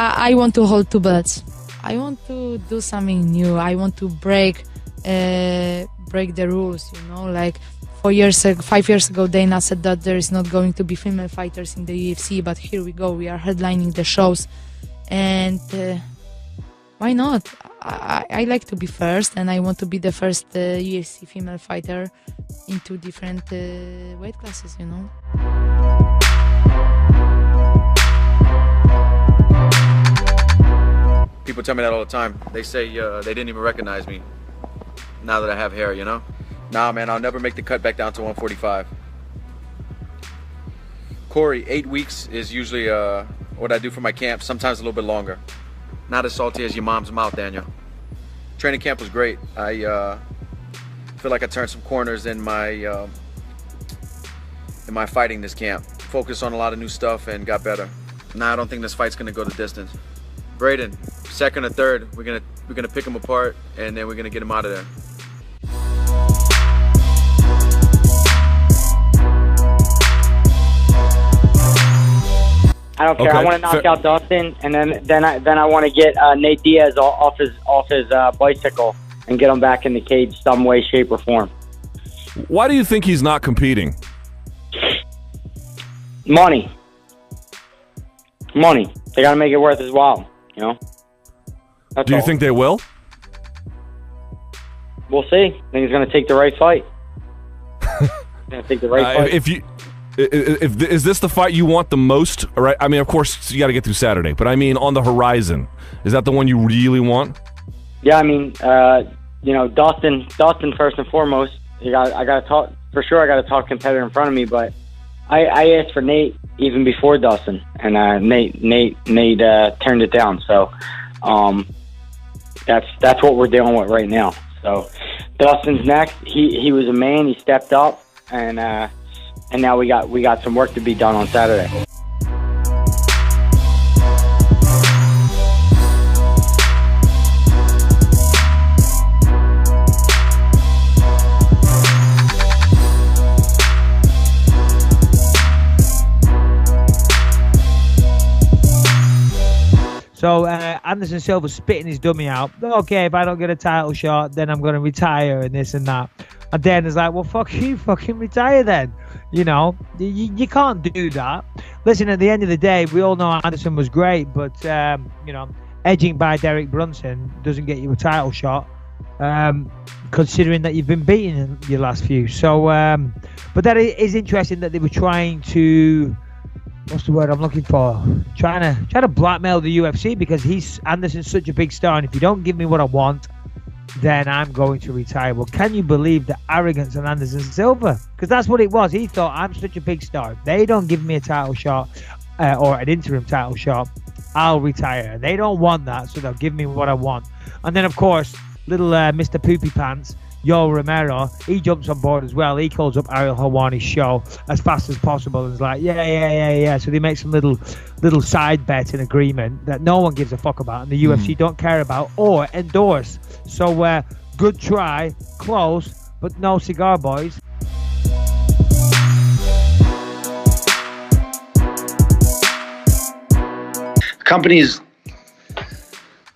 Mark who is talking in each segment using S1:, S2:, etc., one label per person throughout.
S1: I want to hold two belts. I want to do something new. I want to break the rules, you know, like 5 years ago, Dana said that there is not going to be female fighters in the UFC, but here we go. We are headlining the shows, and why not? I like to be first, and I want to be the first UFC female fighter in 2 different weight classes, you know.
S2: People tell me that all the time. They say they didn't even recognize me now that I have hair, you know? Nah, man, I'll never make the cut back down to 145. Corey, 8 weeks is usually what I do for my camp, sometimes a little bit longer. Not as salty as your mom's mouth, Daniel. Training camp was great. I feel like I turned some corners in my fighting this camp. Focused on a lot of new stuff and got better. Nah, I don't think this fight's gonna go the distance. Braden, second or third, we're gonna pick him apart, and then we're gonna get him out of there.
S3: I don't care.
S4: Okay.
S3: I want to knock out Dustin, and then I want to get Nate Diaz off his bicycle and get him back in the cage some way, shape, or form.
S4: Why do you think he's not competing?
S3: Money. They got to make it worth his while. You know.
S4: Do you think they will?
S3: We'll see. I think he's going to take the right fight. Going to take the right fight.
S4: Is this the fight you want the most? Right? I mean, of course, you got to get through Saturday, but I mean, on the horizon, is that the one you really want?
S3: Yeah, I mean, you know, Dustin first and foremost. I got to talk for sure. I got to talk competitor in front of me, but I asked for Nate even before Dustin, and Nate turned it down. So that's what we're dealing with right now. So Dustin's next. He was a man. He stepped up, and now we got some work to be done on Saturday.
S5: So Anderson Silva spitting his dummy out. Okay, if I don't get a title shot, then I'm going to retire and this and that. And then it's like, well, fuck you, fucking retire then. You know, you can't do that. Listen, at the end of the day, we all know Anderson was great, but, you know, edging by Derek Brunson doesn't get you a title shot, considering that you've been beaten in your last few. So, but that is interesting that they were trying to... What's the word I'm looking for? Trying to blackmail the UFC because Anderson's such a big star, and if you don't give me what I want, then I'm going to retire. Well, can you believe the arrogance of Anderson Silva? Because that's what it was. He thought, I'm such a big star. If they don't give me a title shot or an interim title shot, I'll retire. They don't want that, so they'll give me what I want. And then, of course, little Mr. Poopy Pants, Yoel Romero, he jumps on board as well. He calls up Ariel Helwani's show as fast as possible and is like, yeah. So they make some little side bet in agreement that no one gives a fuck about and the UFC don't care about or endorse. So good try, close, but no cigar, boys.
S6: The company's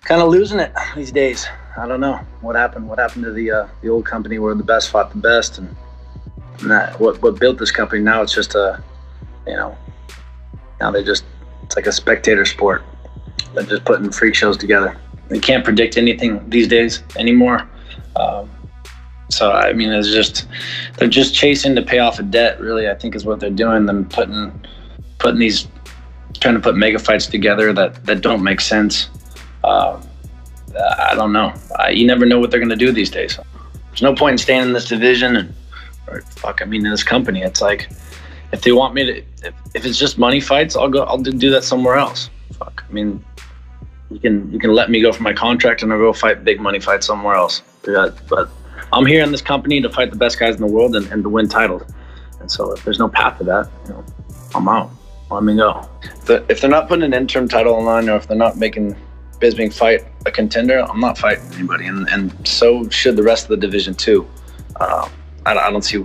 S6: kind of losing it these days. I don't know what happened. What happened to the old company where the best fought the best, and that, what built this company? Now it's just now it's like a spectator sport. They're just putting freak shows together. They can't predict anything these days anymore. So I mean, they're just chasing to pay off a debt. Really, I think is what they're doing. Them trying to put mega fights together that don't make sense. I don't know. You never know what they're going to do these days. There's no point in staying in this division in this company. It's like, if they want me to, if it's just money fights, I'll do that somewhere else. Fuck. I mean, you can let me go for my contract and I'll go fight big money fights somewhere else. But I'm here in this company to fight the best guys in the world and to win titles. And so if there's no path to that, I'm out. Let me go. If they're not putting an interim title on, or if they're not making Bisping fight a contender, I'm not fighting anybody, and so should the rest of the division too. I don't see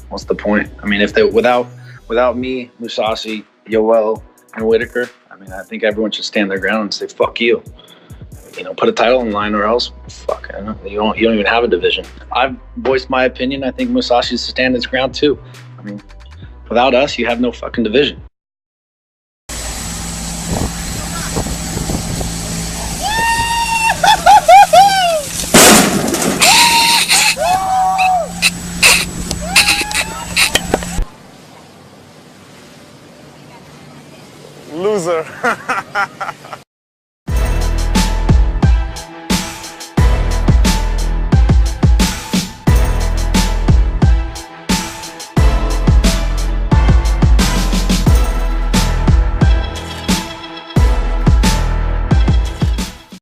S6: what's the point. I mean, if they without me, Mousasi, Yoel, and Whitaker, I mean, I think everyone should stand their ground and say, fuck you. Put a title in line, or else, fuck, I don't know, you don't even have a division. I've voiced my opinion. I think Musashi should stand his ground too. I mean, without us, you have no fucking division.